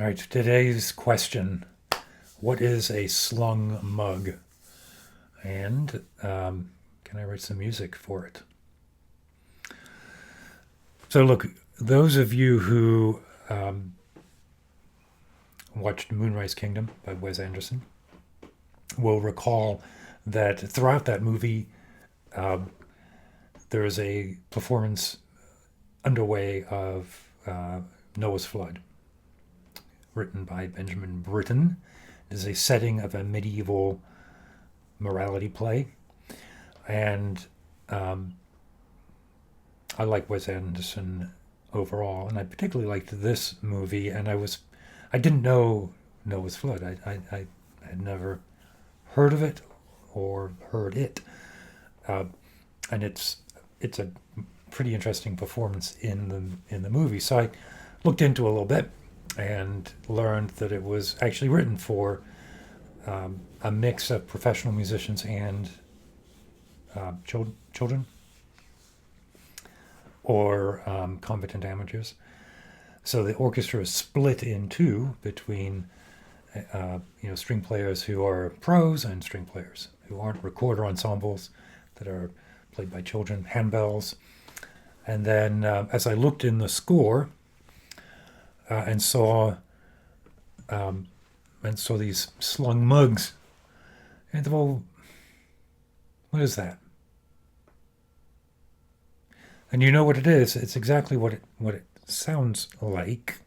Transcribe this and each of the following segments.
All right, today's question: what is a slung mug? And can I write some music for it? So, look, those of you who watched Moonrise Kingdom by Wes Anderson will recall that throughout that movie, there is a performance underway of Noah's Flood, written by Benjamin Britten. It is a setting of a medieval morality play, and I like Wes Anderson overall, and I particularly liked this movie. And I didn't know Noah's Flood. I had never heard of it or heard it, and it's a pretty interesting performance in the movie. So I looked into it a little bit and learned that it was actually written for a mix of professional musicians and children or competent amateurs. So the orchestra is split in two between string players who are pros and string players who aren't recorder ensembles that are played by children, handbells. And then as I looked in the score and saw these slung mugs, and I thought, well, what is that? And you know what it is? It's exactly what it sounds like.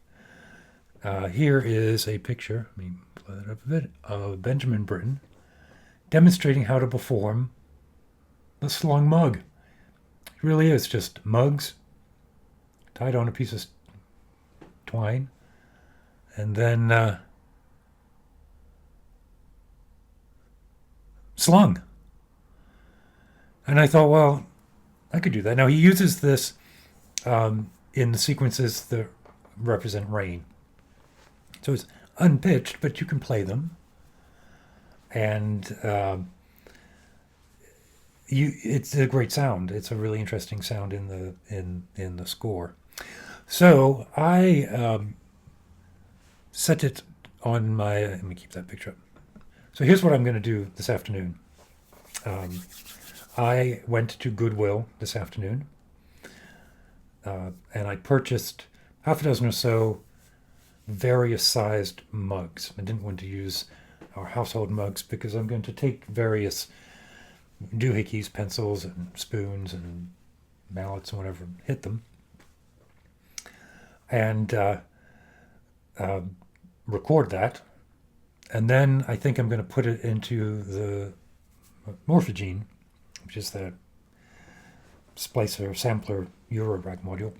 Here is a picture, let me blow that up a bit, of Benjamin Britten demonstrating how to perform the slung mug. It really is just mugs tied on a piece of twine, and then slung. And I thought, well, I could do that. Now he uses this in the sequences that represent rain. So it's unpitched, but you can play them, and it's a great sound. It's a really interesting sound in the score. So I set it on my. Let me keep that picture up. So here's what I'm going to do this afternoon. I went to Goodwill this afternoon, and I purchased half a dozen or so various sized mugs. I didn't want to use our household mugs because I'm going to take various doohickeys, pencils, and spoons, and mallets, and whatever, hit them, and record that. And then I think I'm going to put it into the Morphagene, which is the splicer sampler Eurorack module,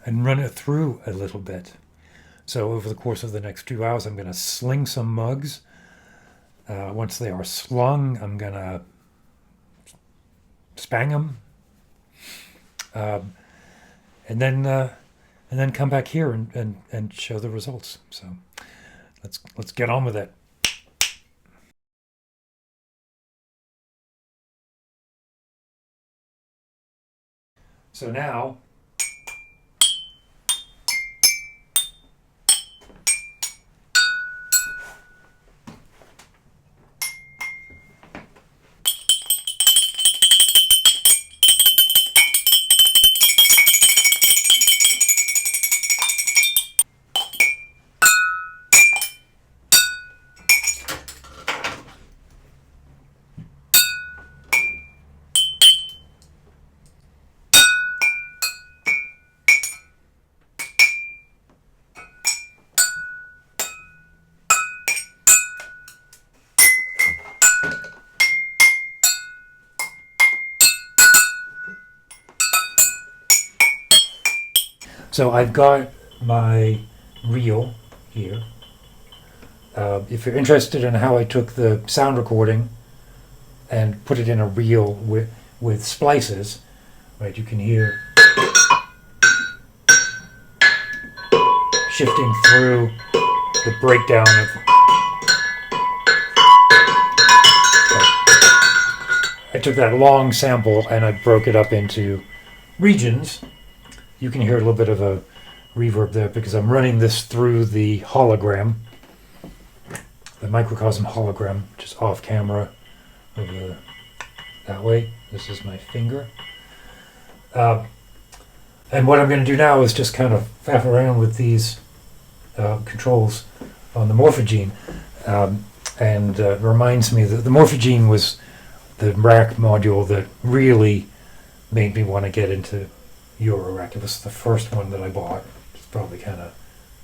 and run it through a little bit. So over the course of the next 2 hours, I'm going to sling some mugs. Once they are slung, I'm going to spang them, and then come back here and show the results. So let's get on with it. So now, so I've got my reel here. If you're interested in how I took the sound recording and put it in a reel with splices, right, you can hear shifting through the breakdown of. I took that long sample and I broke it up into regions. You can hear a little bit of a reverb there because I'm running this through the hologram, the microcosm hologram, which is off camera over that way. This is my finger. And what I'm going to do now is just kind of faff around with these controls on the Morphagene. And it reminds me that the Morphagene was the rack module that really made me want to get into Eurorack. It was the first one that I bought. It's probably kind of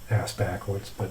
ass backwards, but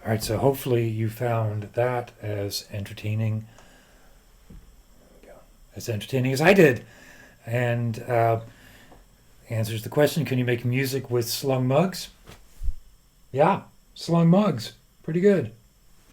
all right, so hopefully you found that as entertaining as I did. And answers the question, can you make music with Slung Mugs? Yeah, Slung Mugs. Pretty good.